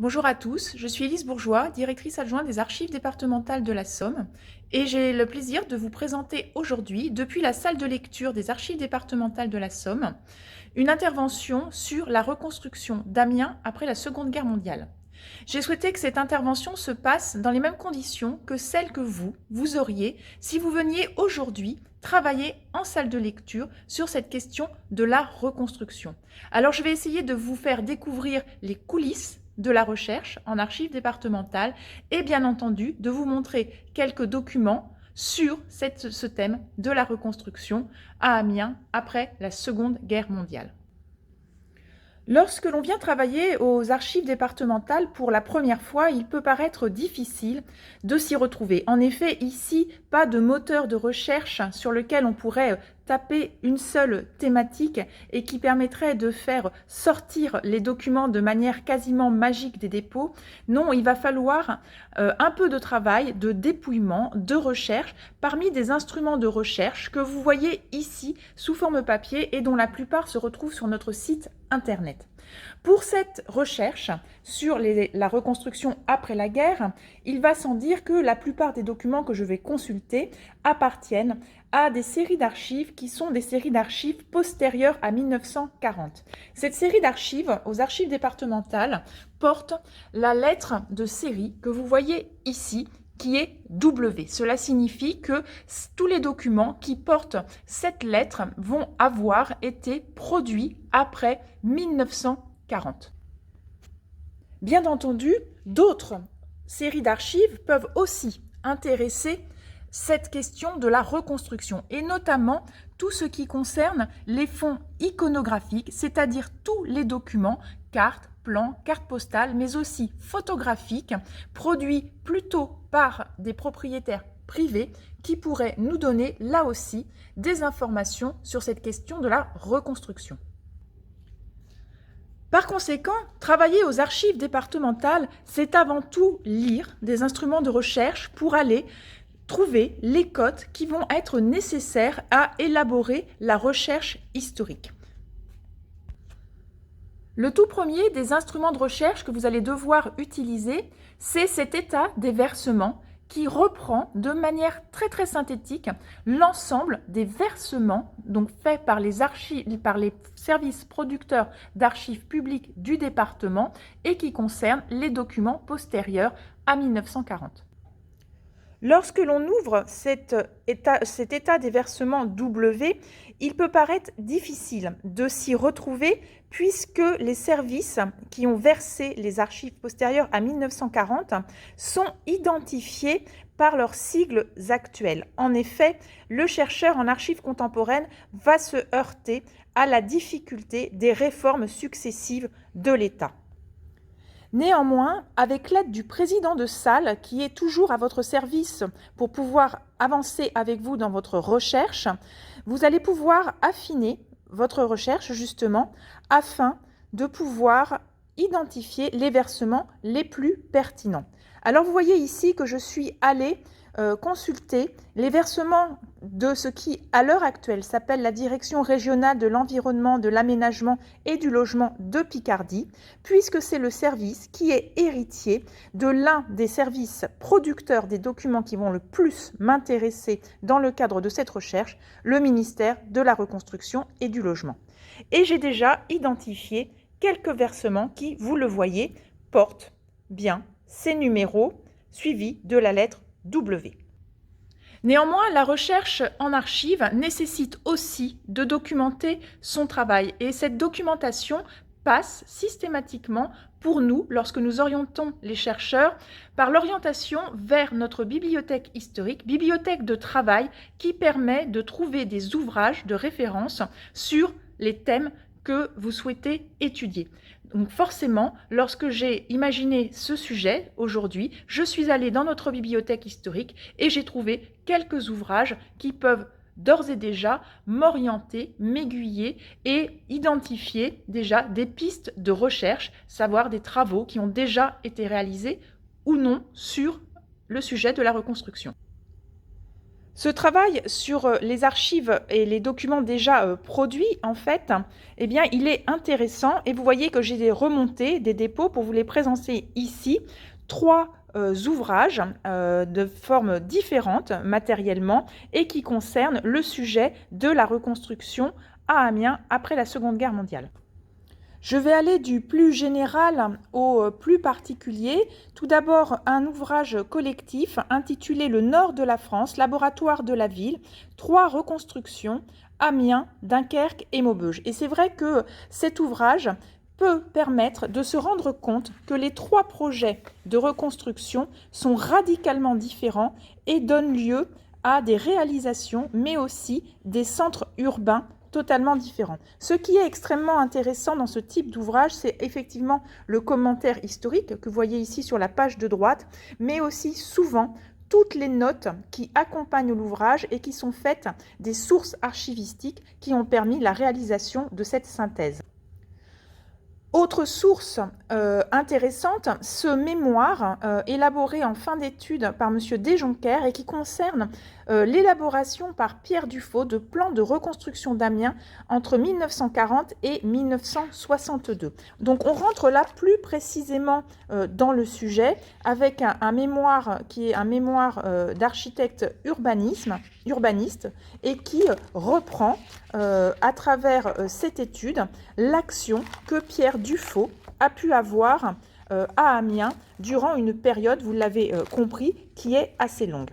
Bonjour à tous, je suis Élise Bourgeois, directrice adjointe des archives départementales de la Somme, et j'ai le plaisir de vous présenter aujourd'hui, depuis la salle de lecture des archives départementales de la Somme, une intervention sur la reconstruction d'Amiens après la Seconde Guerre mondiale. J'ai souhaité que cette intervention se passe dans les mêmes conditions que celles que vous auriez si vous veniez aujourd'hui travailler en salle de lecture sur cette question de la reconstruction. Alors je vais essayer de vous faire découvrir les coulisses de la recherche en archives départementales et bien entendu de vous montrer quelques documents sur ce thème de la reconstruction à Amiens après la Seconde Guerre mondiale. Lorsque l'on vient travailler aux archives départementales pour la première fois, il peut paraître difficile de s'y retrouver. En effet, ici, pas de moteur de recherche sur lequel on pourrait taper une seule thématique et qui permettrait de faire sortir les documents de manière quasiment magique des dépôts. Non, il va falloir un peu de travail, de dépouillement, de recherche parmi des instruments de recherche que vous voyez ici sous forme papier et dont la plupart se retrouvent sur notre site internet. Pour cette recherche sur la reconstruction après la guerre, il va sans dire que la plupart des documents que je vais consulter appartiennent à des séries d'archives qui sont des séries d'archives postérieures à 1940. Cette série d'archives, aux archives départementales, porte la lettre de série que vous voyez ici, qui est W. Cela signifie que tous les documents qui portent cette lettre vont avoir été produits après 1940. Bien entendu, d'autres séries d'archives peuvent aussi intéresser cette question de la reconstruction, et notamment tout ce qui concerne les fonds iconographiques, c'est-à-dire tous les documents, cartes, plans, cartes postales, mais aussi photographiques, produits plutôt par des propriétaires privés qui pourraient nous donner là aussi des informations sur cette question de la reconstruction. Par conséquent, travailler aux archives départementales, c'est avant tout lire des instruments de recherche pour aller trouver les codes qui vont être nécessaires à élaborer la recherche historique. Le tout premier des instruments de recherche que vous allez devoir utiliser, c'est cet état des versements qui reprend de manière très synthétique l'ensemble des versements donc faits par les services producteurs d'archives publiques du département et qui concernent les documents postérieurs à 1940. Lorsque l'on ouvre cet état des versements W, il peut paraître difficile de s'y retrouver puisque les services qui ont versé les archives postérieures à 1940 sont identifiés par leurs sigles actuels. En effet, le chercheur en archives contemporaines va se heurter à la difficulté des réformes successives de l'État. Néanmoins, avec l'aide du président de salle, qui est toujours à votre service pour pouvoir avancer avec vous dans votre recherche, vous allez pouvoir affiner votre recherche justement afin de pouvoir identifier les versements les plus pertinents. Alors vous voyez ici que je suis allée consulter les versements de ce qui, à l'heure actuelle, s'appelle la Direction régionale de l'environnement, de l'aménagement et du logement de Picardie, puisque c'est le service qui est héritier de l'un des services producteurs des documents qui vont le plus m'intéresser dans le cadre de cette recherche, le ministère de la Reconstruction et du Logement. Et j'ai déjà identifié quelques versements qui, vous le voyez, portent bien ces numéros suivis de la lettre W. Néanmoins, la recherche en archives nécessite aussi de documenter son travail et cette documentation passe systématiquement pour nous, lorsque nous orientons les chercheurs, par l'orientation vers notre bibliothèque historique, bibliothèque de travail qui permet de trouver des ouvrages de référence sur les thèmes que vous souhaitez étudier. Donc forcément, lorsque j'ai imaginé ce sujet aujourd'hui, je suis allée dans notre bibliothèque historique et j'ai trouvé quelques ouvrages qui peuvent d'ores et déjà m'orienter, m'aiguiller et identifier déjà des pistes de recherche, savoir des travaux qui ont déjà été réalisés ou non sur le sujet de la reconstruction. Ce travail sur les archives et les documents déjà produits, en fait, eh bien, il est intéressant et vous voyez que j'ai des remontées, des dépôts pour vous les présenter ici. 3 ouvrages de formes différentes matériellement et qui concernent le sujet de la reconstruction à Amiens après la Seconde Guerre mondiale. Je vais aller du plus général au plus particulier. Tout d'abord, un ouvrage collectif intitulé Le Nord de la France, laboratoire de la ville, 3 reconstructions, Amiens, Dunkerque et Maubeuge. Et c'est vrai que cet ouvrage peut permettre de se rendre compte que les 3 projets de reconstruction sont radicalement différents et donnent lieu à des réalisations, mais aussi des centres urbains totalement différents. Ce qui est extrêmement intéressant dans ce type d'ouvrage, c'est effectivement le commentaire historique que vous voyez ici sur la page de droite, mais aussi souvent toutes les notes qui accompagnent l'ouvrage et qui sont faites des sources archivistiques qui ont permis la réalisation de cette synthèse. Autre source intéressante, ce mémoire élaboré en fin d'études par M. Desjonquers et qui concerne l'élaboration par Pierre Dufaux de plans de reconstruction d'Amiens entre 1940 et 1962. Donc on rentre là plus précisément dans le sujet avec un mémoire qui est un mémoire d'architecte urbaniste et qui reprend à travers cette étude l'action que Pierre Dufaux a pu avoir à Amiens durant une période, vous l'avez compris, qui est assez longue.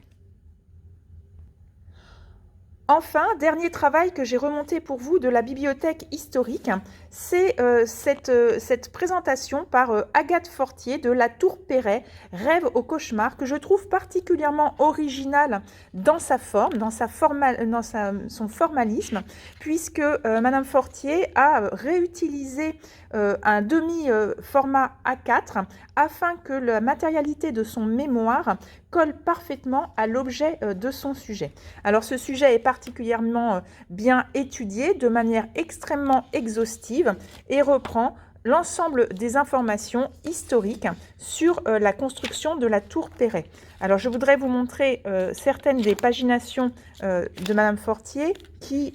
Enfin, dernier travail que j'ai remonté pour vous de la bibliothèque historique, c'est cette présentation par Agathe Fortier de La Tour Perret, Rêve au cauchemar, que je trouve particulièrement originale dans sa forme, dans son formalisme, puisque Madame Fortier a réutilisé un demi-format A4 afin que la matérialité de son mémoire colle parfaitement à l'objet de son sujet. Alors ce sujet est particulièrement bien étudié de manière extrêmement exhaustive et reprend l'ensemble des informations historiques sur la construction de la Tour Perret. Alors je voudrais vous montrer certaines des paginations de Madame Fortier qui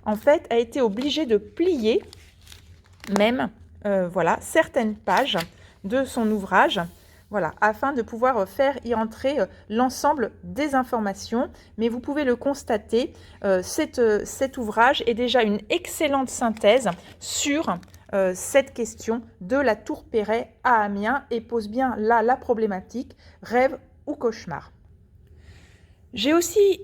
en fait a été obligée de plier même voilà, certaines pages de son ouvrage. Voilà, afin de pouvoir faire y entrer l'ensemble des informations. Mais vous pouvez le constater, cet ouvrage est déjà une excellente synthèse sur cette question de la Tour Perret à Amiens et pose bien là la problématique rêve ou cauchemar. J'ai aussi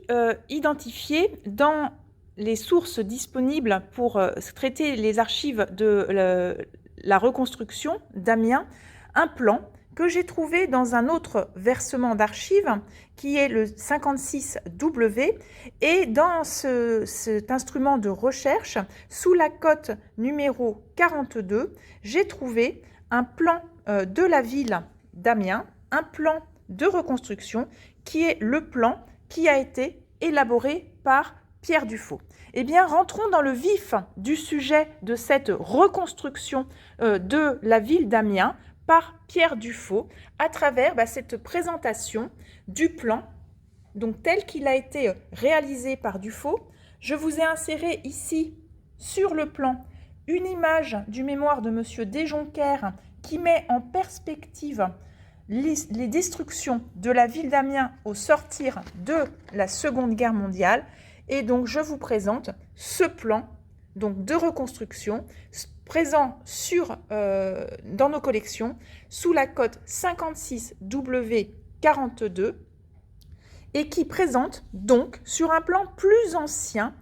identifié dans les sources disponibles pour traiter les archives de la reconstruction d'Amiens un plan que j'ai trouvé dans un autre versement d'archives qui est le 56W et dans cet instrument de recherche sous la cote numéro 42 j'ai trouvé un plan de la ville d'Amiens, un plan de reconstruction qui est le plan qui a été élaboré par Pierre Dufaux. Eh bien, rentrons dans le vif du sujet de cette reconstruction de la ville d'Amiens par Pierre Dufaux à travers cette présentation du plan, donc tel qu'il a été réalisé par Dufaux. Je vous ai inséré ici sur le plan une image du mémoire de M. Desjonquers qui met en perspective les destructions de la ville d'Amiens au sortir de la Seconde Guerre mondiale. Et donc je vous présente ce plan donc, de reconstruction présent dans nos collections sous la cote 56W42 et qui présente donc sur un plan plus ancien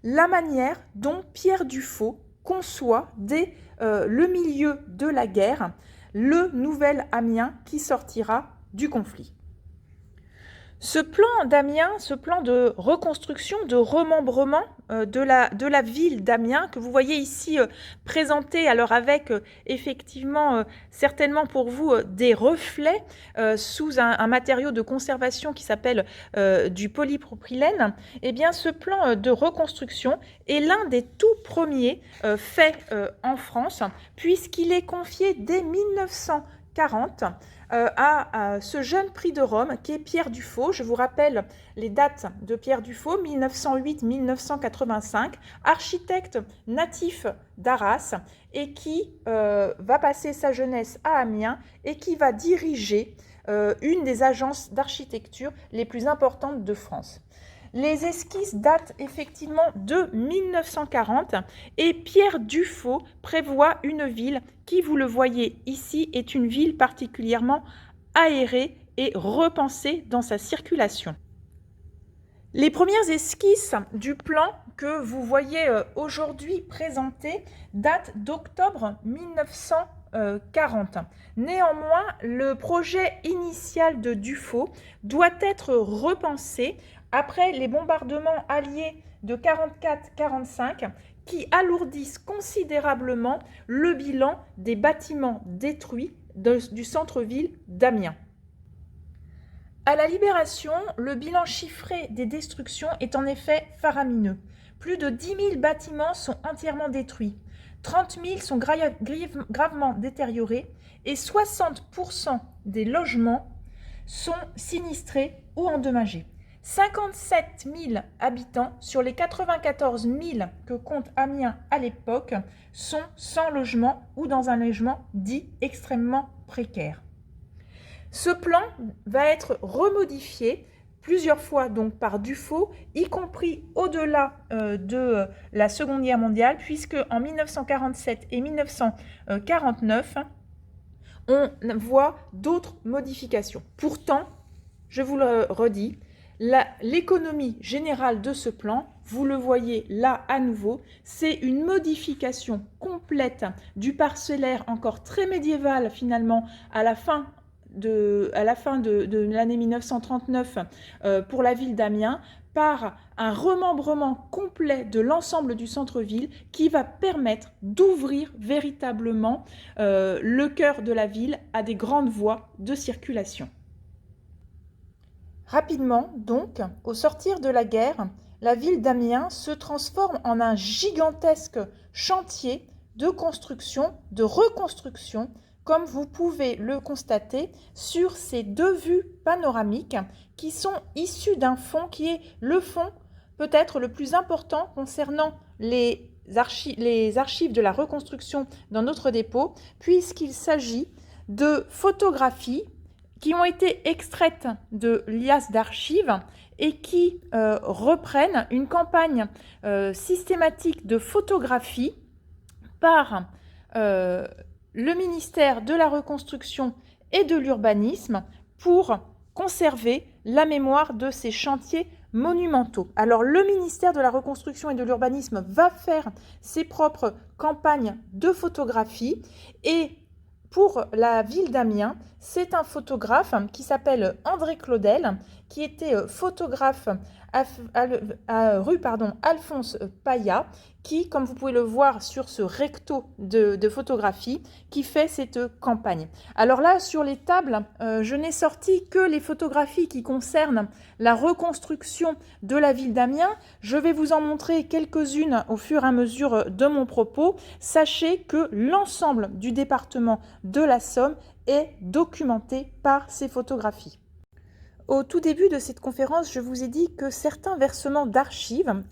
la manière dont Pierre Dufaux conçoit dès le milieu de la guerre le nouvel Amiens qui sortira du conflit. Ce plan d'Amiens, ce plan de reconstruction, de remembrement de la ville d'Amiens que vous voyez ici présenté, alors avec effectivement certainement pour vous des reflets sous un matériau de conservation qui s'appelle du polypropylène, eh bien ce plan de reconstruction est l'un des tout premiers faits en France puisqu'il est confié dès 1940 à ce jeune prix de Rome qui est Pierre Dufau. Je vous rappelle les dates de Pierre Dufau, 1908-1985, architecte natif d'Arras et qui va passer sa jeunesse à Amiens et qui va diriger une des agences d'architecture les plus importantes de France. Les esquisses datent effectivement de 1940 et Pierre Dufau prévoit une ville qui, vous le voyez ici, est une ville particulièrement aérée et repensée dans sa circulation. Les premières esquisses du plan que vous voyez aujourd'hui présenté datent d'octobre 1940. Néanmoins, le projet initial de Dufau doit être repensé après les bombardements alliés de 44-45 qui alourdissent considérablement le bilan des bâtiments détruits du centre-ville d'Amiens. À la Libération, le bilan chiffré des destructions est en effet faramineux. Plus de 10 000 bâtiments sont entièrement détruits, 30 000 sont gravement détériorés et 60% des logements sont sinistrés ou endommagés. 57 000 habitants sur les 94 000 que compte Amiens à l'époque sont sans logement ou dans un logement dit extrêmement précaire. Ce plan va être remodifié plusieurs fois donc par Dufau, y compris au-delà de la Seconde Guerre mondiale, puisque en 1947 et 1949, on voit d'autres modifications. Pourtant, je vous le redis, l'économie générale de ce plan, vous le voyez là à nouveau, c'est une modification complète du parcellaire encore très médiéval finalement à la fin de l'année 1939 pour la ville d'Amiens par un remembrement complet de l'ensemble du centre-ville qui va permettre d'ouvrir véritablement le cœur de la ville à des grandes voies de circulation. Rapidement, donc, au sortir de la guerre, la ville d'Amiens se transforme en un gigantesque chantier de construction, de reconstruction, comme vous pouvez le constater sur ces deux vues panoramiques qui sont issues d'un fonds qui est le fonds peut-être le plus important concernant les archives de la reconstruction dans notre dépôt, puisqu'il s'agit de photographies qui ont été extraites de l'IAS d'archives et qui reprennent une campagne systématique de photographie par le ministère de la Reconstruction et de l'Urbanisme pour conserver la mémoire de ces chantiers monumentaux. Alors le ministère de la Reconstruction et de l'Urbanisme va faire ses propres campagnes de photographie et pour la ville d'Amiens, c'est un photographe qui s'appelle André Claudel, qui était photographe rue Alphonse Paya, qui, comme vous pouvez le voir sur ce recto de photographie, qui fait cette campagne. Alors là, sur les tables, je n'ai sorti que les photographies qui concernent la reconstruction de la ville d'Amiens. Je vais vous en montrer quelques-unes au fur et à mesure de mon propos. Sachez que l'ensemble du département de la Somme est documenté par ces photographies. Au tout début de cette conférence, je vous ai dit que certains versements d'archives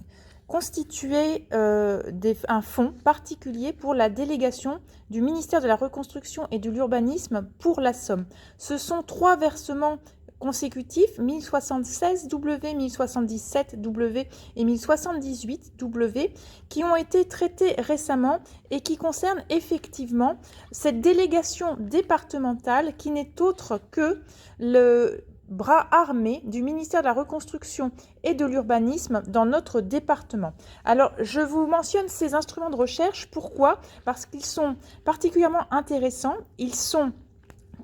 constituaient un fonds particulier pour la délégation du ministère de la Reconstruction et de l'Urbanisme pour la Somme. Ce sont 3 versements consécutifs, 1076W, 1077W et 1078W, qui ont été traités récemment et qui concernent effectivement cette délégation départementale qui n'est autre que le bras armé du ministère de la Reconstruction et de l'Urbanisme dans notre département. Alors, je vous mentionne ces instruments de recherche. Pourquoi ? Parce qu'ils sont particulièrement intéressants. Ils sont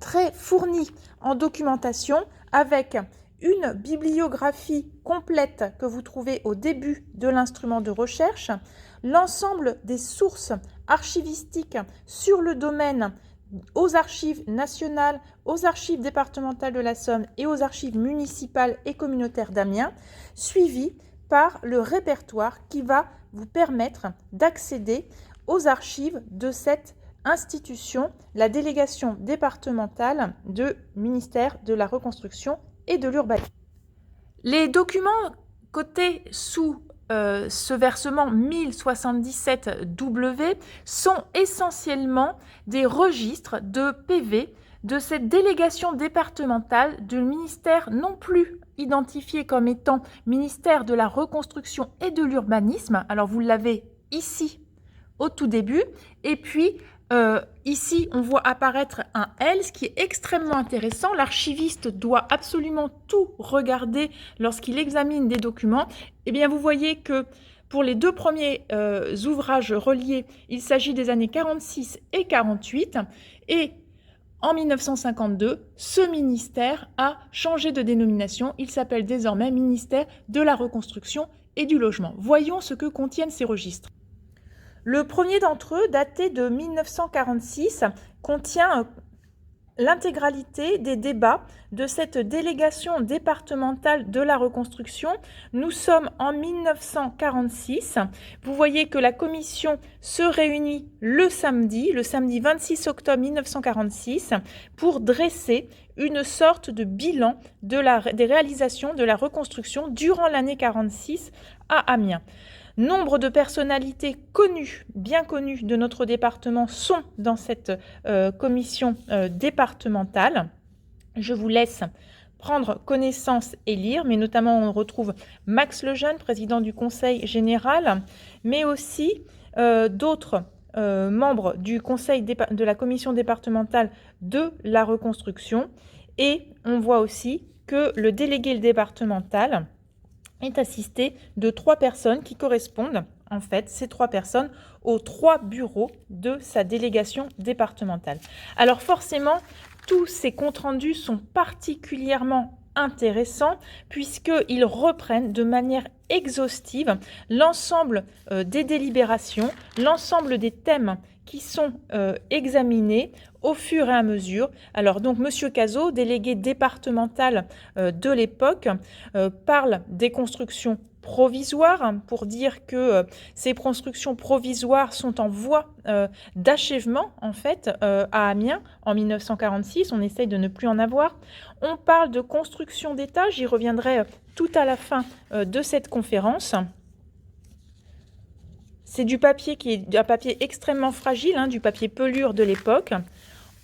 très fournis en documentation avec une bibliographie complète que vous trouvez au début de l'instrument de recherche, l'ensemble des sources archivistiques sur le domaine aux archives nationales, aux archives départementales de la Somme et aux archives municipales et communautaires d'Amiens, suivi par le répertoire qui va vous permettre d'accéder aux archives de cette institution, la délégation départementale du ministère de la Reconstruction et de l'Urbanisme. Les documents cotés sous ce versement 1077W sont essentiellement des registres de PV de cette délégation départementale du ministère non plus identifié comme étant ministère de la Reconstruction et de l'Urbanisme. Alors vous l'avez ici au tout début, et puis ici on voit apparaître un L, ce qui est extrêmement intéressant. L'archiviste doit absolument tout regarder lorsqu'il examine des documents. Eh bien vous voyez que pour les deux premiers ouvrages reliés, il s'agit des années 46 et 48, et en 1952, ce ministère a changé de dénomination. Il s'appelle désormais ministère de la Reconstruction et du Logement. Voyons ce que contiennent ces registres. Le premier d'entre eux, daté de 1946, contient l'intégralité des débats de cette délégation départementale de la reconstruction. Nous sommes en 1946. Vous voyez que la commission se réunit le samedi 26 octobre 1946, pour dresser une sorte de bilan des réalisations de la reconstruction durant l'année 46 à Amiens. Nombre de personnalités connues, bien connues de notre département sont dans cette commission départementale. Je vous laisse prendre connaissance et lire, mais notamment on retrouve Max Lejeune, président du Conseil général, mais aussi d'autres membres du Conseil de la commission départementale de la reconstruction. Et on voit aussi que le délégué départemental est assisté de 3 personnes qui correspondent, en fait, ces 3 personnes, aux 3 bureaux de sa délégation départementale. Alors forcément, tous ces comptes rendus sont particulièrement intéressants puisqu'ils reprennent de manière exhaustive l'ensemble des délibérations, l'ensemble des thèmes qui sont examinés au fur et à mesure. Alors donc Monsieur Cazot, délégué départemental de l'époque, parle des constructions provisoires, pour dire que ces constructions provisoires sont en voie d'achèvement en fait à Amiens en 1946. On essaye de ne plus en avoir. On parle de construction d'État, j'y reviendrai tout à la fin de cette conférence. C'est du papier qui est un papier extrêmement fragile, du papier pelure de l'époque.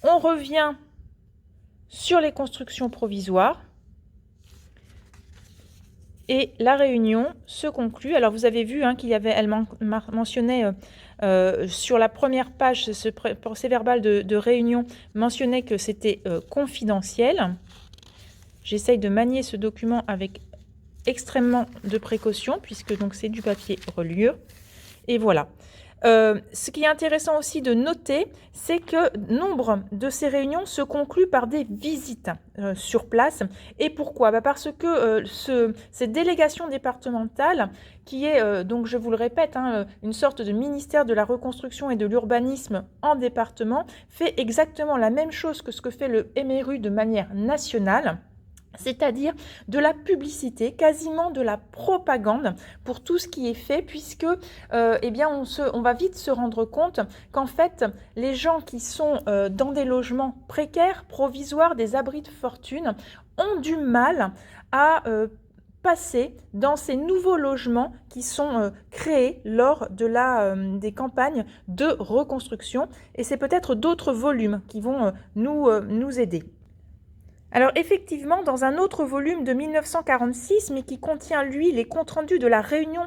On revient sur les constructions provisoires et la réunion se conclut. Alors vous avez vu elle mentionnait sur la première page, ce procès-verbal de réunion mentionnait que c'était confidentiel. J'essaye de manier ce document avec extrêmement de précaution puisque donc c'est du papier reliure. Et voilà. Ce qui est intéressant aussi de noter, c'est que nombre de ces réunions se concluent par des visites sur place. Et pourquoi ? Parce que cette délégation départementale, qui est, donc je vous le répète, une sorte de ministère de la reconstruction et de l'urbanisme en département, fait exactement la même chose que ce que fait le MRU de manière nationale, c'est-à-dire de la publicité, quasiment de la propagande pour tout ce qui est fait, puisque on va vite se rendre compte qu'en fait, les gens qui sont dans des logements précaires, provisoires, des abris de fortune, ont du mal à passer dans ces nouveaux logements qui sont créés lors de des campagnes de reconstruction. Et c'est peut-être d'autres volumes qui vont nous aider. Alors effectivement, dans un autre volume de 1946, mais qui contient, lui, les comptes rendus de la réunion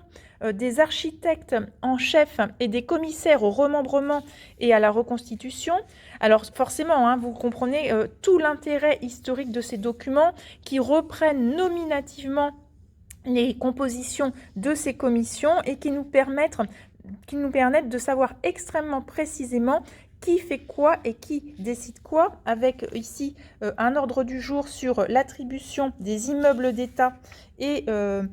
des architectes en chef et des commissaires au remembrement et à la reconstitution, alors forcément, vous comprenez tout l'intérêt historique de ces documents qui reprennent nominativement les compositions de ces commissions et qui nous permettent de savoir extrêmement précisément qui fait quoi et qui décide quoi, avec ici un ordre du jour sur l'attribution des immeubles d'État et une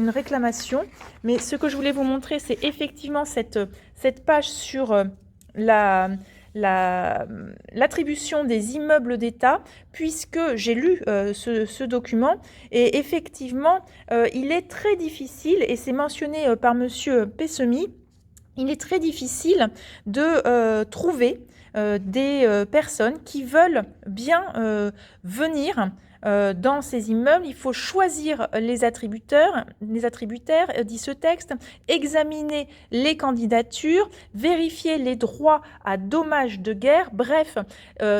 réclamation. Mais ce que je voulais vous montrer, c'est effectivement cette page sur l'attribution des immeubles d'État, puisque j'ai lu ce document et effectivement, il est très difficile, et c'est mentionné par Monsieur Pessemy, il est très difficile de trouver des personnes qui veulent bien venir dans ces immeubles. Il faut choisir les attributaires, dit ce texte, examiner les candidatures, vérifier les droits à dommages de guerre. Bref,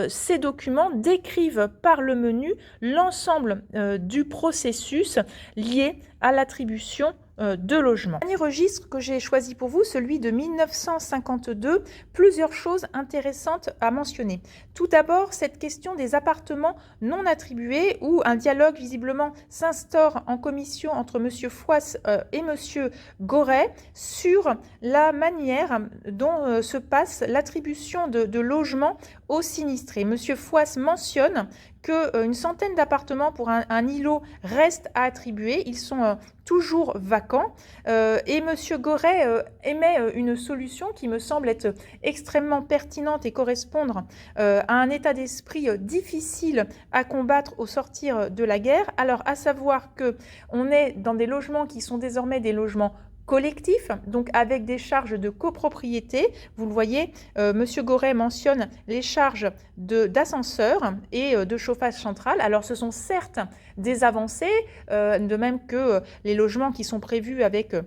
ces documents décrivent par le menu l'ensemble du processus lié à l'attribution de logements. Le dernier registre que j'ai choisi pour vous, celui de 1952, plusieurs choses intéressantes à mentionner. Tout d'abord, cette question des appartements non attribués, où un dialogue visiblement s'instaure en commission entre M. Fouasse et M. Goret sur la manière dont se passe l'attribution de logements aux sinistrés. M. Fouasse mentionne qu'une centaine d'appartements pour un îlot restent à attribuer. Ils sont toujours vacants. Et M. Goret émet une solution qui me semble être extrêmement pertinente et correspondre à un état d'esprit difficile à combattre au sortir de la guerre. Alors, à savoir qu'on est dans des logements qui sont désormais des logements collectif, donc avec des charges de copropriété. Vous le voyez, M. Goret mentionne les charges d'ascenseur et de chauffage central. Alors ce sont certes des avancées, de même que les logements qui sont prévus avec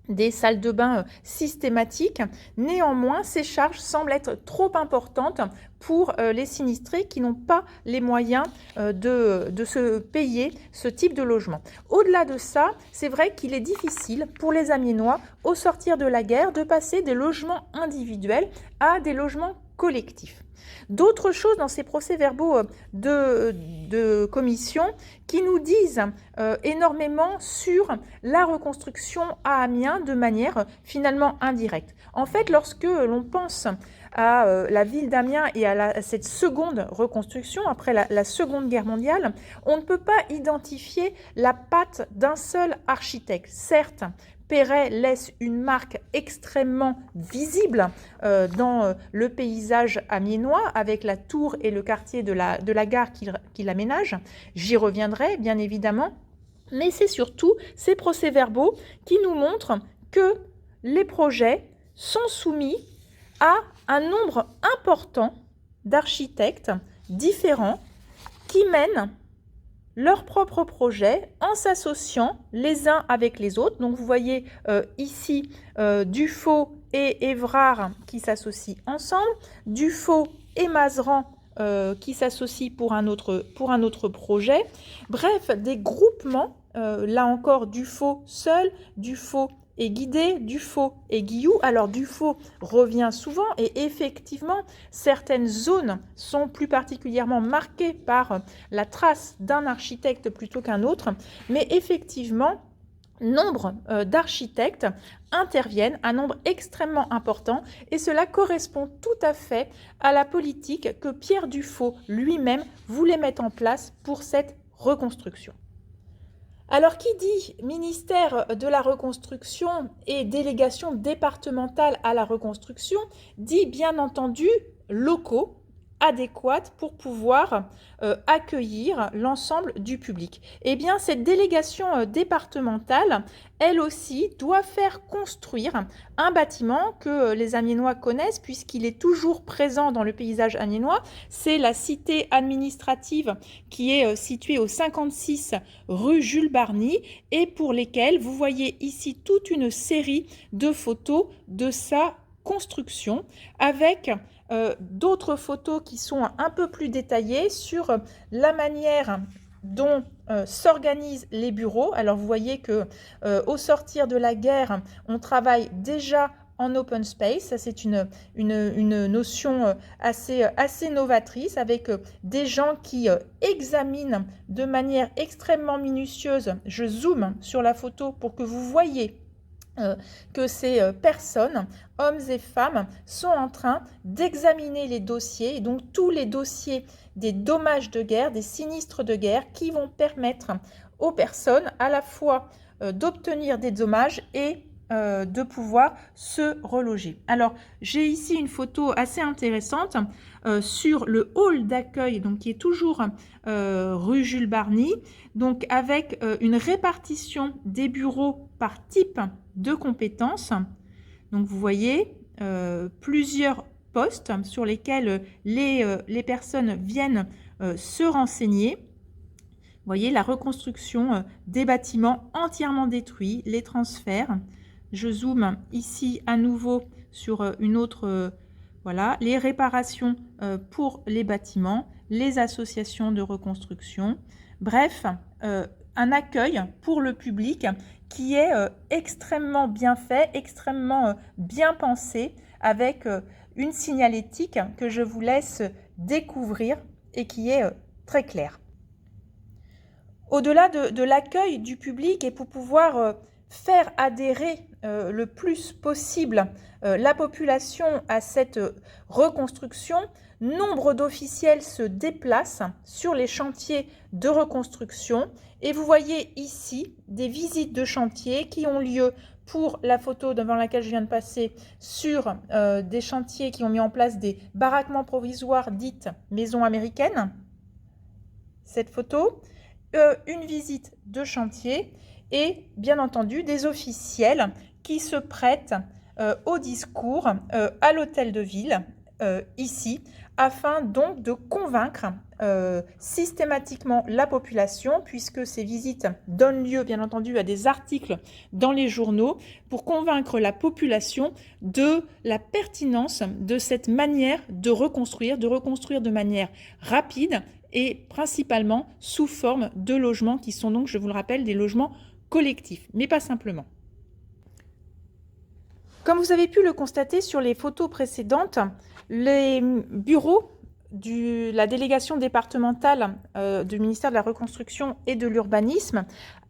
des salles de bain systématiques. Néanmoins, ces charges semblent être trop importantes pour les sinistrés qui n'ont pas les moyens de se payer ce type de logement. Au-delà de ça, c'est vrai qu'il est difficile pour les Amiénois, au sortir de la guerre, de passer des logements individuels à des logements collectifs. D'autres choses dans ces procès-verbaux de commission qui nous disent énormément sur la reconstruction à Amiens de manière finalement indirecte. En fait, lorsque l'on pense à la ville d'Amiens et à cette seconde reconstruction, après la Seconde Guerre mondiale, on ne peut pas identifier la patte d'un seul architecte. Certes, Perret laisse une marque extrêmement visible dans le paysage amiénois avec la tour et le quartier de la gare qu'il aménage. J'y reviendrai bien évidemment, mais c'est surtout ces procès-verbaux qui nous montrent que les projets sont soumis à un nombre important d'architectes différents qui mènent leurs propres projets en s'associant les uns avec les autres. Donc vous voyez ici Dufaux et Évrard qui s'associent ensemble, Dufaux et Mazeran qui s'associent pour un autre projet. Bref, des groupements, là encore Dufaux seul, Dufaux et Guidé, Dufaux et Guilloux. Alors Dufaux revient souvent et effectivement certaines zones sont plus particulièrement marquées par la trace d'un architecte plutôt qu'un autre, mais effectivement nombre d'architectes interviennent, un nombre extrêmement important, et cela correspond tout à fait à la politique que Pierre Dufaux lui-même voulait mettre en place pour cette reconstruction. Alors, qui dit ministère de la Reconstruction et délégation départementale à la reconstruction, dit bien entendu locaux adéquats pour pouvoir accueillir l'ensemble du public. Eh bien, cette délégation départementale, elle aussi, doit faire construire un bâtiment que les Amiénois connaissent puisqu'il est toujours présent dans le paysage amiénois. C'est la cité administrative qui est située au 56 rue Jules Barny et pour lesquelles vous voyez ici toute une série de photos de sa construction avec d'autres photos qui sont un peu plus détaillées sur la manière dont s'organisent les bureaux. Alors vous voyez que au sortir de la guerre, on travaille déjà en open space. Ça, c'est une notion assez novatrice avec des gens qui examinent de manière extrêmement minutieuse. Je zoome sur la photo pour que vous voyez que ces personnes, hommes et femmes, sont en train d'examiner les dossiers, et donc tous les dossiers des dommages de guerre, des sinistres de guerre, qui vont permettre aux personnes à la fois d'obtenir des dommages et de pouvoir se reloger. Alors, j'ai ici une photo assez intéressante sur le hall d'accueil, donc qui est toujours rue Jules Barny, donc avec une répartition des bureaux par type de compétences. Donc vous voyez plusieurs postes sur lesquels les personnes viennent se renseigner. Vous voyez la reconstruction des bâtiments entièrement détruits, les transferts. Je zoome ici à nouveau sur une autre, voilà, les réparations pour les bâtiments, les associations de reconstruction. Bref, un accueil pour le public qui est extrêmement bien fait, extrêmement bien pensé, avec une signalétique que je vous laisse découvrir et qui est très claire. Au-delà de l'accueil du public et pour pouvoir faire adhérer le plus possible la population à cette reconstruction, nombre d'officiels se déplacent sur les chantiers de reconstruction et vous voyez ici des visites de chantier qui ont lieu pour la photo devant laquelle je viens de passer sur des chantiers qui ont mis en place des baraquements provisoires dites maisons américaines. Cette photo, une visite de chantier et bien entendu des officiels qui se prêtent au discours à l'hôtel de ville ici afin donc de convaincre systématiquement la population puisque ces visites donnent lieu bien entendu à des articles dans les journaux pour convaincre la population de la pertinence de cette manière de reconstruire de manière rapide et principalement sous forme de logements qui sont donc, je vous le rappelle, des logements collectifs, mais pas simplement. Comme vous avez pu le constater sur les photos précédentes, les bureaux de la délégation départementale du ministère de la Reconstruction et de l'Urbanisme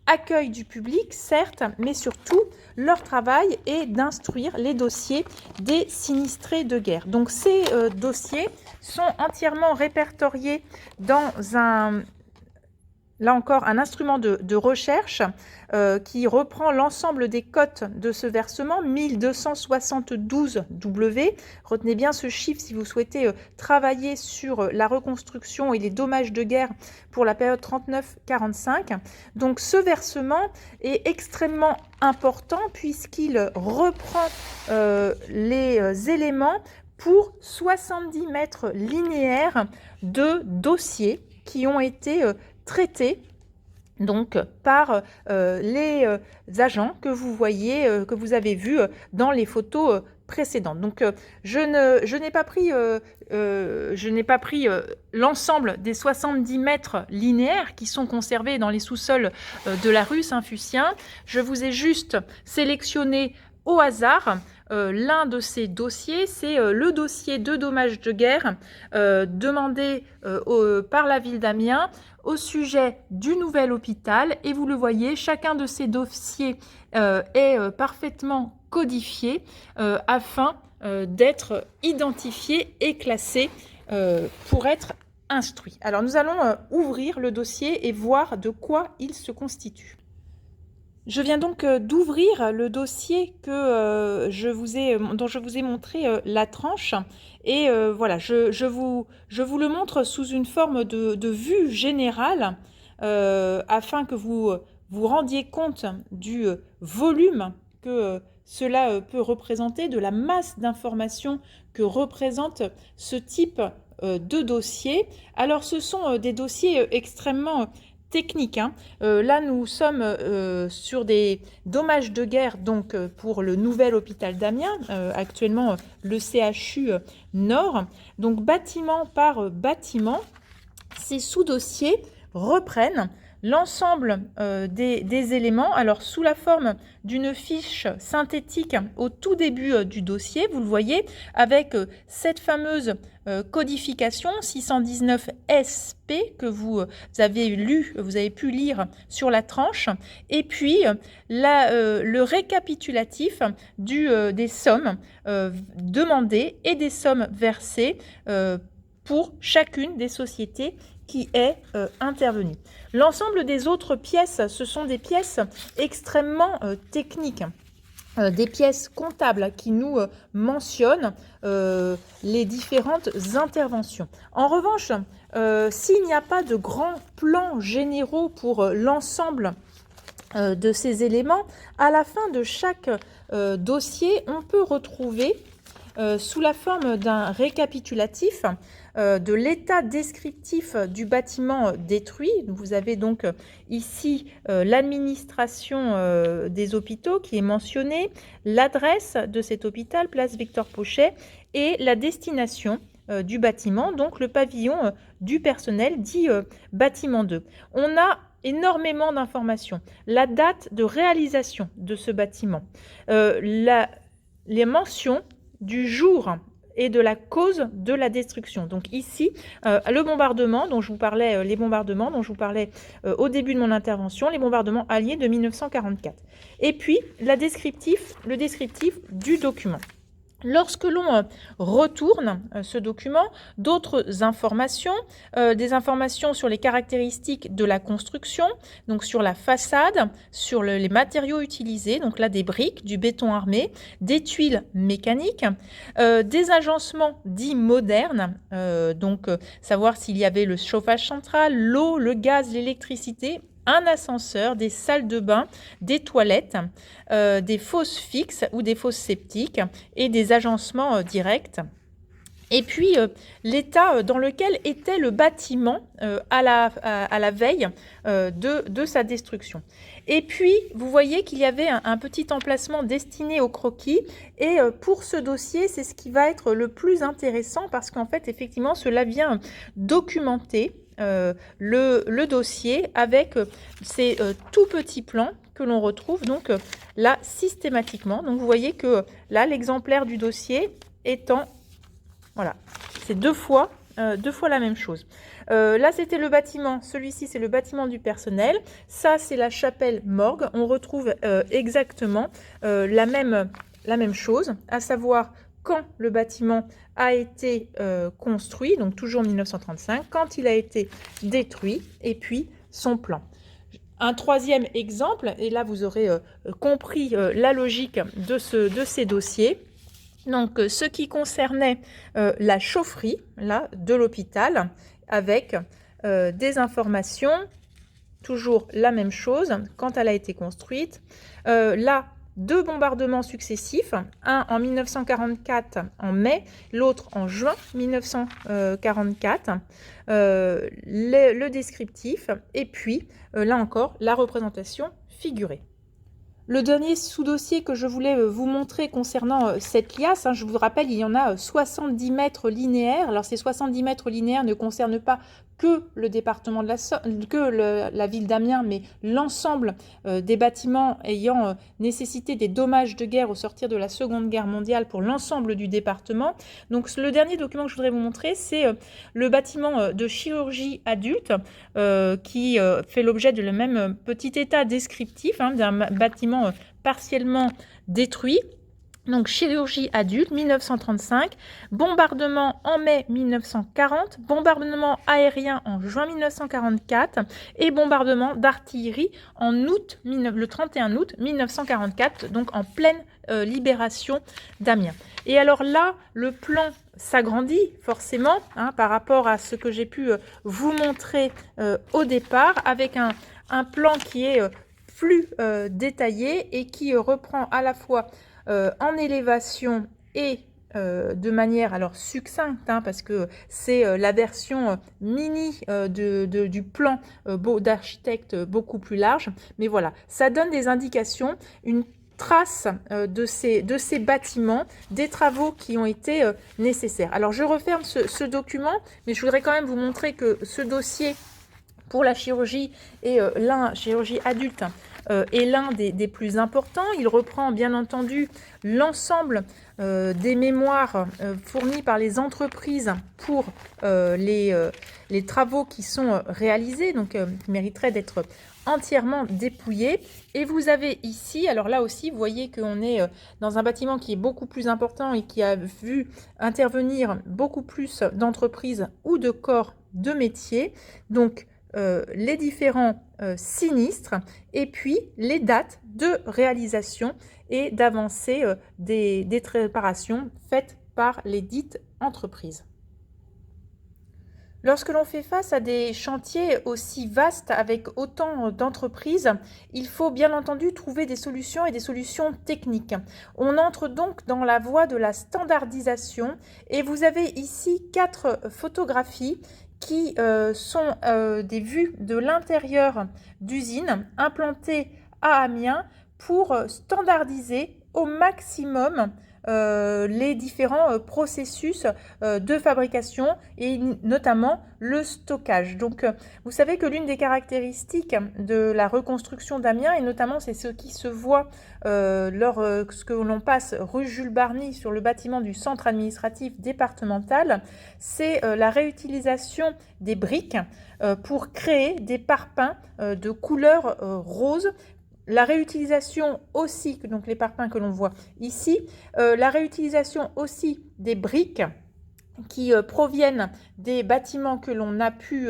accueillent du public, certes, mais surtout, leur travail est d'instruire les dossiers des sinistrés de guerre. Donc ces dossiers sont entièrement répertoriés dans là encore, un instrument de recherche qui reprend l'ensemble des cotes de ce versement, 1272 W. Retenez bien ce chiffre si vous souhaitez travailler sur la reconstruction et les dommages de guerre pour la période 39-45. Donc ce versement est extrêmement important puisqu'il reprend les éléments pour 70 mètres linéaires de dossiers qui ont été traités donc par les agents que vous voyez, que vous avez vus dans les photos précédentes. Donc je n'ai pas pris l'ensemble des 70 mètres linéaires qui sont conservés dans les sous-sols de la rue Saint-Fucien. Je vous ai juste sélectionné au hasard l'un de ces dossiers, c'est le dossier de dommages de guerre demandé par la ville d'Amiens au sujet du nouvel hôpital. Et vous le voyez, chacun de ces dossiers est parfaitement codifié afin d'être identifié et classé pour être instruit. Alors nous allons ouvrir le dossier et voir de quoi il se constitue. Je viens donc d'ouvrir le dossier dont je vous ai montré la tranche et voilà, je vous le montre sous une forme de vue générale afin que vous vous rendiez compte du volume que cela peut représenter, de la masse d'informations que représente ce type de dossier. Alors ce sont des dossiers extrêmement technique. Là, nous sommes sur des dommages de guerre donc pour le nouvel hôpital d'Amiens, actuellement le CHU Nord. Donc, bâtiment par bâtiment, ces sous-dossiers reprennent l'ensemble des éléments, alors sous la forme d'une fiche synthétique au tout début du dossier, vous le voyez, avec cette fameuse codification 619 SP que vous avez pu lire sur la tranche, et puis le récapitulatif des sommes demandées et des sommes versées pour chacune des sociétés qui est intervenue. L'ensemble des autres pièces, ce sont des pièces extrêmement techniques, des pièces comptables qui nous mentionnent les différentes interventions. En revanche, s'il n'y a pas de grands plans généraux pour l'ensemble de ces éléments, à la fin de chaque dossier, on peut retrouver sous la forme d'un récapitulatif de l'état descriptif du bâtiment détruit. Vous avez donc ici l'administration des hôpitaux qui est mentionnée, l'adresse de cet hôpital, place Victor Pochet, et la destination du bâtiment, donc le pavillon du personnel dit bâtiment 2. On a énormément d'informations. La date de réalisation de ce bâtiment, les mentions du jour et de la cause de la destruction. Donc ici, le bombardement dont je vous parlais, les bombardements dont je vous parlais au début de mon intervention, les bombardements alliés de 1944. Et puis, le descriptif du document. Lorsque l'on retourne ce document, d'autres informations, des informations sur les caractéristiques de la construction, donc sur la façade, sur les matériaux utilisés, donc là des briques, du béton armé, des tuiles mécaniques, des agencements dits modernes, savoir s'il y avait le chauffage central, l'eau, le gaz, l'électricité, un ascenseur, des salles de bain, des toilettes, des fosses fixes ou des fosses septiques et des agencements directs. Et puis, l'état dans lequel était le bâtiment à la veille de sa destruction. Et puis, vous voyez qu'il y avait un petit emplacement destiné au croquis. Et pour ce dossier, c'est ce qui va être le plus intéressant parce qu'en fait, effectivement, cela vient documenter le dossier avec ces tout petits plans que l'on retrouve donc là systématiquement. Donc vous voyez que là l'exemplaire du dossier étant, voilà, c'est deux fois la même chose. Là c'était le bâtiment, celui-ci c'est le bâtiment du personnel, ça c'est la chapelle morgue. On retrouve exactement la même chose, à savoir quand le bâtiment a été construit, donc toujours 1935, quand il a été détruit, et puis son plan. Un troisième exemple, et là vous aurez compris la logique de ces dossiers. Donc ce qui concernait la chaufferie là, de l'hôpital, avec des informations, toujours la même chose, quand elle a été construite. Là, deux bombardements successifs, un en 1944 en mai, l'autre en juin 1944, le descriptif, et puis là encore la représentation figurée. Le dernier sous-dossier que je voulais vous montrer concernant cette liasse, je vous rappelle, il y en a 70 mètres linéaires. Alors ces 70 mètres linéaires ne concernent pas que le département de la ville d'Amiens, mais l'ensemble des bâtiments ayant nécessité des dommages de guerre au sortir de la Seconde Guerre mondiale pour l'ensemble du département. Donc le dernier document que je voudrais vous montrer, c'est le bâtiment de chirurgie adulte qui fait l'objet de le même petit état descriptif d'un bâtiment partiellement détruit. Donc chirurgie adulte, 1935, bombardement en mai 1940, bombardement aérien en juin 1944 et bombardement d'artillerie en août, le 31 août 1944, donc en pleine libération d'Amiens. Et alors là, le plan s'agrandit forcément par rapport à ce que j'ai pu vous montrer au départ, avec un plan qui est plus détaillé et qui reprend à la fois en élévation et de manière alors succincte, parce que c'est la version mini du plan d'architecte beaucoup plus large. Mais voilà, ça donne des indications, une trace de ces bâtiments, des travaux qui ont été nécessaires. Alors je referme ce document, mais je voudrais quand même vous montrer que ce dossier pour la chirurgie et chirurgie adulte est l'un des plus importants. Il reprend bien entendu l'ensemble des mémoires fournis par les entreprises pour les travaux qui sont réalisés, donc qui mériteraient d'être entièrement dépouillés. Et vous avez ici, alors là aussi, vous voyez qu'on est dans un bâtiment qui est beaucoup plus important et qui a vu intervenir beaucoup plus d'entreprises ou de corps de métier. Donc, les différents sinistres et puis les dates de réalisation et d'avancée des réparations faites par les dites entreprises. Lorsque l'on fait face à des chantiers aussi vastes avec autant d'entreprises, il faut bien entendu trouver des solutions et des solutions techniques. On entre donc dans la voie de la standardisation et vous avez ici 4 photographies qui sont des vues de l'intérieur d'usines implantées à Amiens pour standardiser au maximum les différents processus de fabrication et notamment le stockage. Donc vous savez que l'une des caractéristiques de la reconstruction d'Amiens, et notamment c'est ce qui se voit lorsque l'on passe rue Jules Barny sur le bâtiment du centre administratif départemental, c'est la réutilisation des briques pour créer des parpaings de couleur rose. La réutilisation aussi, donc les parpaings que l'on voit ici, la réutilisation aussi des briques qui proviennent des bâtiments que l'on a pu,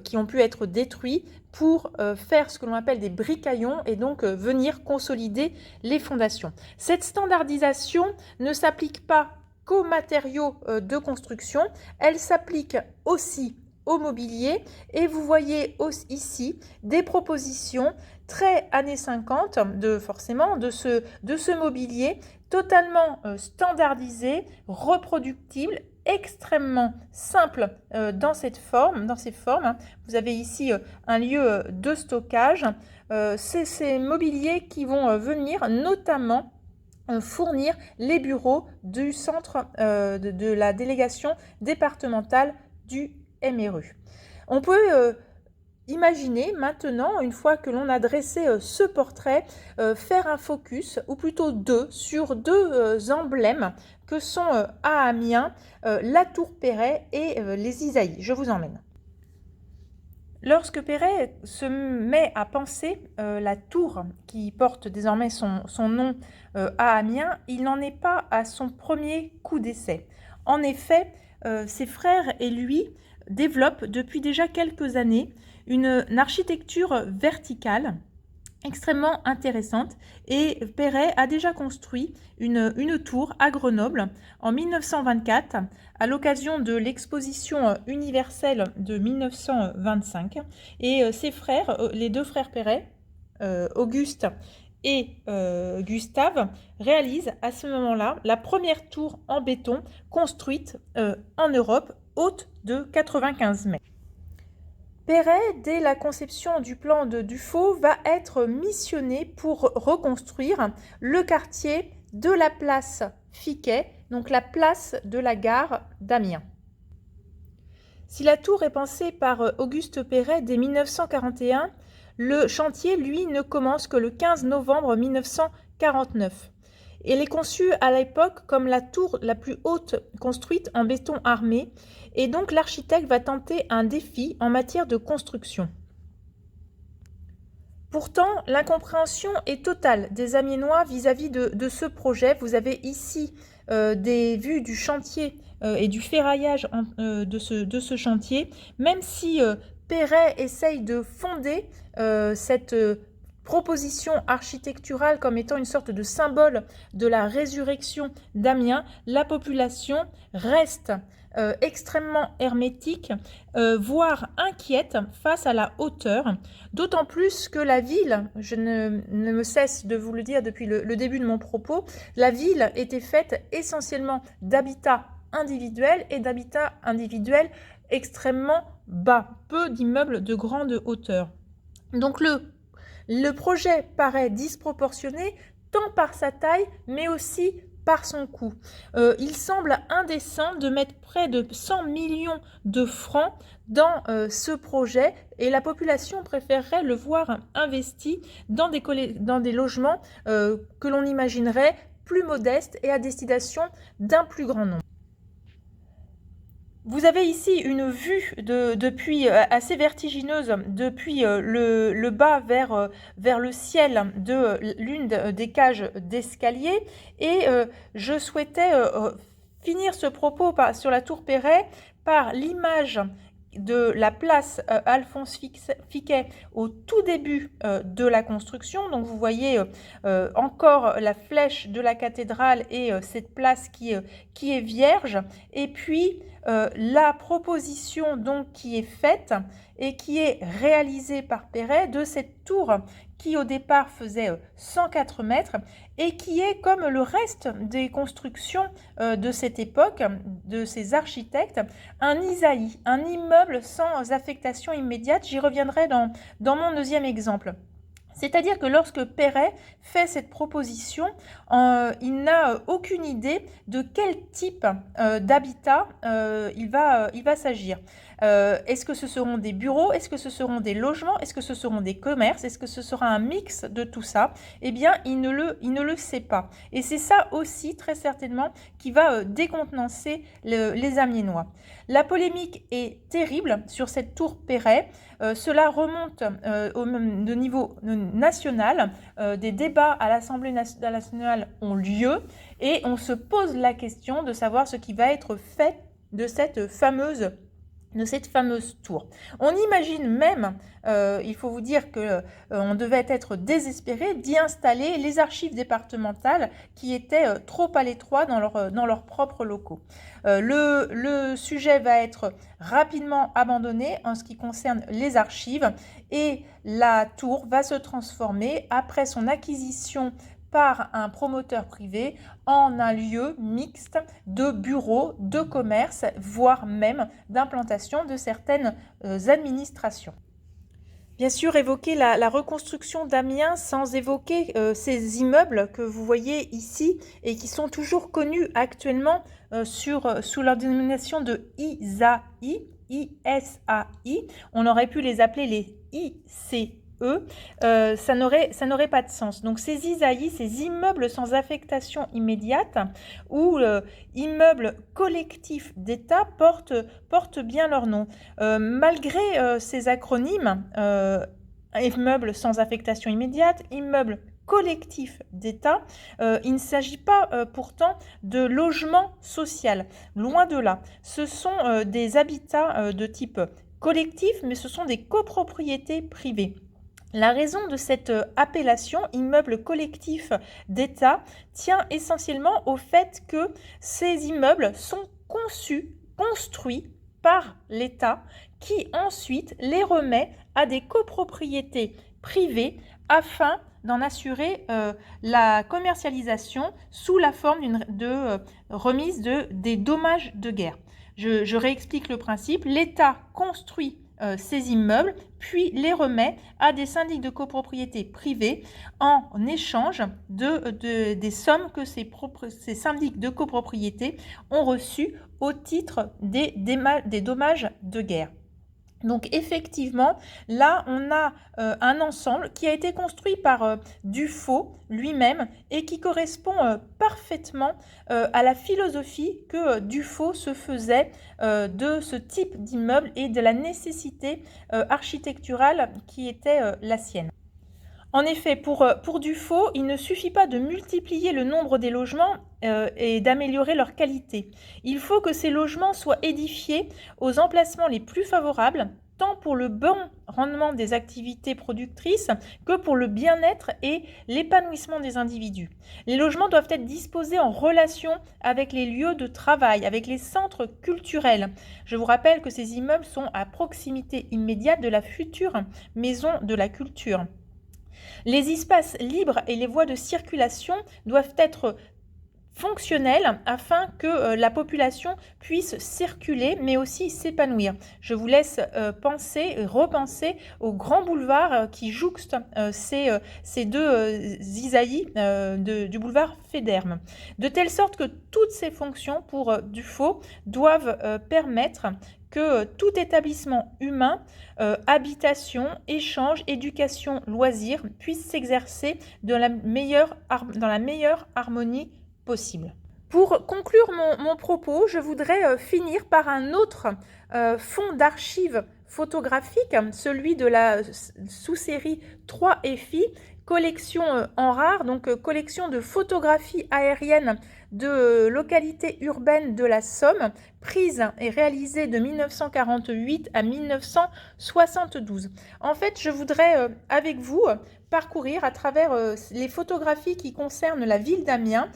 qui ont pu être détruits pour faire ce que l'on appelle des bricaillons et donc venir consolider les fondations. Cette standardisation ne s'applique pas qu'aux matériaux de construction, elle s'applique aussi au mobilier et vous voyez aussi ici des propositions très années 50 forcément de ce mobilier totalement standardisé, reproductible, extrêmement simple dans ces formes. Vous avez ici un lieu de stockage. C'est ces mobiliers qui vont venir notamment fournir les bureaux du centre de la délégation départementale du MRU. On peut imaginez maintenant, une fois que l'on a dressé ce portrait, faire un focus, ou plutôt sur deux emblèmes que sont à Amiens, la tour Perret et les Isaïes. Je vous emmène. Lorsque Perret se met à penser la tour qui porte désormais son nom à Amiens, il n'en est pas à son premier coup d'essai. En effet, ses frères et lui développent depuis déjà quelques années une architecture verticale extrêmement intéressante et Perret a déjà construit une tour à Grenoble en 1924 à l'occasion de l'exposition universelle de 1925 et ses frères, les deux frères Perret, Auguste et Gustave, réalisent à ce moment-là la première tour en béton construite en Europe, haute de 95 mètres. Perret, dès la conception du plan de Dufaux, va être missionné pour reconstruire le quartier de la place Fiquet, donc la place de la gare d'Amiens. Si la tour est pensée par Auguste Perret dès 1941, le chantier, lui, ne commence que le 15 novembre 1949. Elle est conçue à l'époque comme la tour la plus haute construite en béton armé et donc l'architecte va tenter un défi en matière de construction. Pourtant, l'incompréhension est totale des Amiénois vis-à-vis de ce projet. Vous avez ici des vues du chantier et du ferraillage de ce chantier, même si Perret essaye de fonder cette proposition architecturale comme étant une sorte de symbole de la résurrection d'Amiens, la population reste extrêmement hermétique, voire inquiète face à la hauteur, d'autant plus que la ville, je ne me cesse de vous le dire depuis le début de mon propos, la ville était faite essentiellement d'habitats individuels et d'habitats individuels extrêmement bas, peu d'immeubles de grande hauteur. Donc le projet paraît disproportionné tant par sa taille, mais aussi par son coût. Il semble indécent de mettre près de 100 millions de francs dans ce projet et la population préférerait le voir investi dans des logements que l'on imaginerait plus modestes et à destination d'un plus grand nombre. Vous avez ici une vue depuis assez vertigineuse depuis le bas vers le ciel de l'une des cages d'escalier et je souhaitais finir ce propos sur la tour Perret par l'image de la place Alphonse Fiquet au tout début de la construction. Donc vous voyez encore la flèche de la cathédrale et cette place qui est vierge. Et puis la proposition donc qui est faite et qui est réalisée par Perret de cette tour qui au départ faisait 104 mètres et qui est comme le reste des constructions de cette époque, de ces architectes, un isaïe, un immeuble sans affectation immédiate. J'y reviendrai dans mon deuxième exemple. C'est-à-dire que lorsque Perret fait cette proposition, il n'a aucune idée de quel type d'habitat il va s'agir. Est-ce que ce seront des bureaux? Est-ce que ce seront des logements? Est-ce que ce seront des commerces? Est-ce que ce sera un mix de tout ça? Eh bien, il ne le sait pas. Et c'est ça aussi, très certainement, qui va décontenancer les Amiénois. La polémique est terrible sur cette tour Perret. Cela remonte de niveau national. Des débats à l'Assemblée nationale ont lieu et on se pose la question de savoir ce qui va être fait de cette fameuse tour. On imagine même, il faut vous dire qu'on devait être désespéré d'y installer les archives départementales qui étaient trop à l'étroit dans leurs propres locaux. Le sujet va être rapidement abandonné en ce qui concerne les archives et la tour va se transformer après son acquisition par un promoteur privé en un lieu mixte de bureaux, de commerce, voire même d'implantation de certaines administrations. Bien sûr, évoquer la reconstruction d'Amiens sans évoquer ces immeubles que vous voyez ici et qui sont toujours connus actuellement sous leur dénomination de ISAI, ISAI. On aurait pu les appeler les ICE. Ça n'aurait pas de sens. Donc ces ISAI, ces immeubles sans affectation immédiate ou immeubles collectifs d'État portent bien leur nom. Malgré ces acronymes, immeubles sans affectation immédiate, immeubles collectif d'État, il ne s'agit pas pourtant de logement social, loin de là. Ce sont des habitats de type collectif, mais ce sont des copropriétés privées. La raison de cette appellation immeuble collectif d'État tient essentiellement au fait que ces immeubles sont construits par l'État qui ensuite les remet à des copropriétés privées afin d'en assurer la commercialisation sous la forme de remise des dommages de guerre. Je réexplique le principe. L'État construit ces immeubles, puis les remet à des syndics de copropriété privés en échange des sommes que ces syndics de copropriété ont reçues au titre des dommages de guerre. Donc effectivement, là, on a un ensemble qui a été construit par Dufaux lui-même et qui correspond parfaitement à la philosophie que Dufaux se faisait de ce type d'immeuble et de la nécessité architecturale qui était la sienne. En effet, pour Dufaux, il ne suffit pas de multiplier le nombre des logements et d'améliorer leur qualité. Il faut que ces logements soient édifiés aux emplacements les plus favorables, tant pour le bon rendement des activités productrices que pour le bien-être et l'épanouissement des individus. Les logements doivent être disposés en relation avec les lieux de travail, avec les centres culturels. Je vous rappelle que ces immeubles sont à proximité immédiate de la future maison de la culture. Les espaces libres et les voies de circulation doivent être fonctionnels afin que la population puisse circuler mais aussi s'épanouir. Je vous laisse repenser au grand boulevard qui jouxte ces deux Isaïe du boulevard Féderme. De telle sorte que toutes ces fonctions pour Dufaux doivent permettre que tout établissement humain, habitation, échange, éducation, loisirs puisse s'exercer dans la meilleure harmonie possible. Pour conclure mon propos, je voudrais finir par un autre fonds d'archives photographiques, celui de la sous-série 3FI, collection en rare, donc collection de photographies aériennes de localités urbaines de la Somme, prise et réalisée de 1948 à 1972. En fait, je voudrais avec vous parcourir à travers les photographies qui concernent la ville d'Amiens,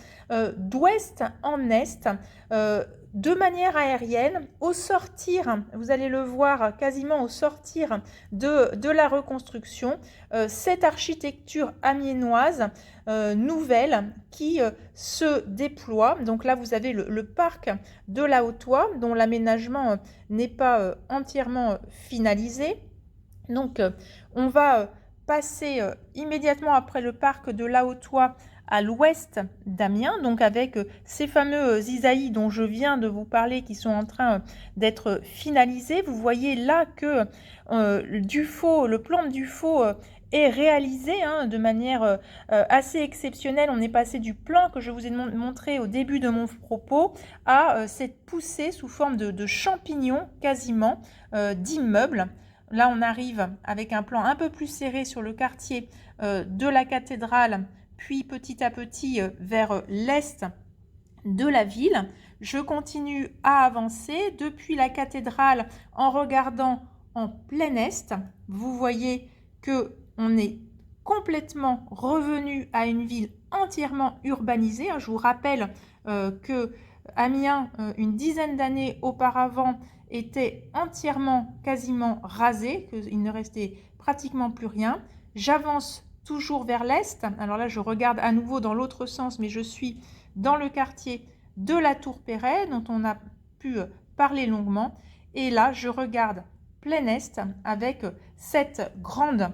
d'ouest en est, de manière aérienne, au sortir, vous allez le voir quasiment au sortir de la reconstruction, cette architecture amiénoise nouvelle qui se déploie. Donc là, vous avez le parc de la Haute-Oie, dont l'aménagement n'est pas entièrement finalisé. Donc, on va passer immédiatement après le parc de la Haute-Oie à l'ouest d'Amiens, donc avec ces fameux Isaïe dont je viens de vous parler qui sont en train d'être finalisés. Vous voyez là que le plan de Dufaux est réalisé de manière assez exceptionnelle. On est passé du plan que je vous ai montré au début de mon propos à cette poussée sous forme de champignons quasiment d'immeubles. Là, on arrive avec un plan un peu plus serré sur le quartier de la cathédrale, puis petit à petit vers l'est de la ville. Je continue à avancer depuis la cathédrale en regardant en plein est. Vous voyez que on est complètement revenu à une ville entièrement urbanisée. Je vous rappelle que Amiens, une dizaine d'années auparavant, était entièrement, quasiment rasé, qu'il ne restait pratiquement plus rien. J'avance toujours vers l'est. Alors là, je regarde à nouveau dans l'autre sens, mais je suis dans le quartier de la Tour Perret, dont on a pu parler longuement. Et là, je regarde plein est avec cette grande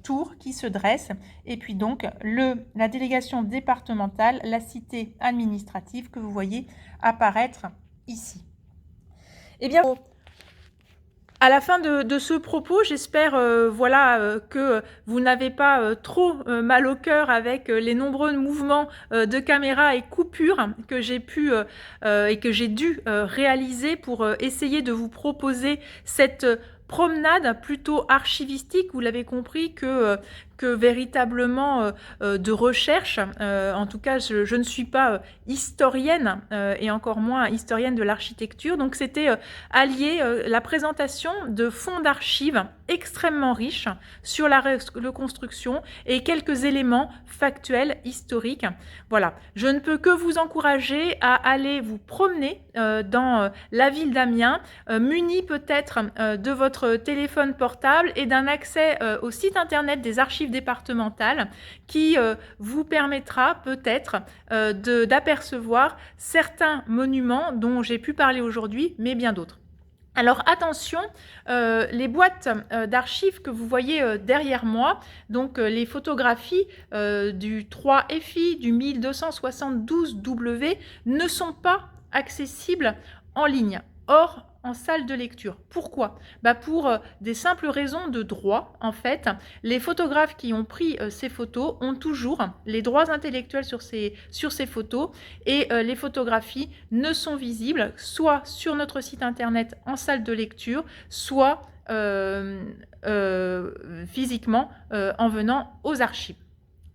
tour qui se dresse. Et puis donc, la délégation départementale, la cité administrative que vous voyez apparaître ici. Eh bien, à la fin de ce propos, j'espère que vous n'avez pas trop mal au cœur avec les nombreux mouvements de caméra et coupures que j'ai pu et que j'ai dû réaliser pour essayer de vous proposer cette promenade plutôt archivistique. Vous l'avez compris que véritablement de recherche. En tout cas, je ne suis pas historienne et encore moins historienne de l'architecture. Donc, c'était allié la présentation de fonds d'archives extrêmement riches sur la reconstruction et quelques éléments factuels, historiques. Voilà, je ne peux que vous encourager à aller vous promener dans la ville d'Amiens, muni peut-être de votre téléphone portable et d'un accès au site internet des archives départementales qui vous permettra peut-être d'apercevoir certains monuments dont j'ai pu parler aujourd'hui, mais bien d'autres. Alors attention, les boîtes d'archives que vous voyez derrière moi, donc les photographies du 3FI, du 1272W ne sont pas accessibles en ligne. Or, en salle de lecture. Pourquoi ? Pour des simples raisons de droit. En fait, les photographes qui ont pris ces photos ont toujours les droits intellectuels sur ces photos et les photographies ne sont visibles soit sur notre site internet en salle de lecture, soit physiquement en venant aux archives.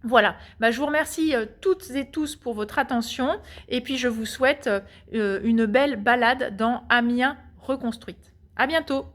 Voilà, je vous remercie toutes et tous pour votre attention et puis je vous souhaite une belle balade dans Amiens reconstruite. À bientôt!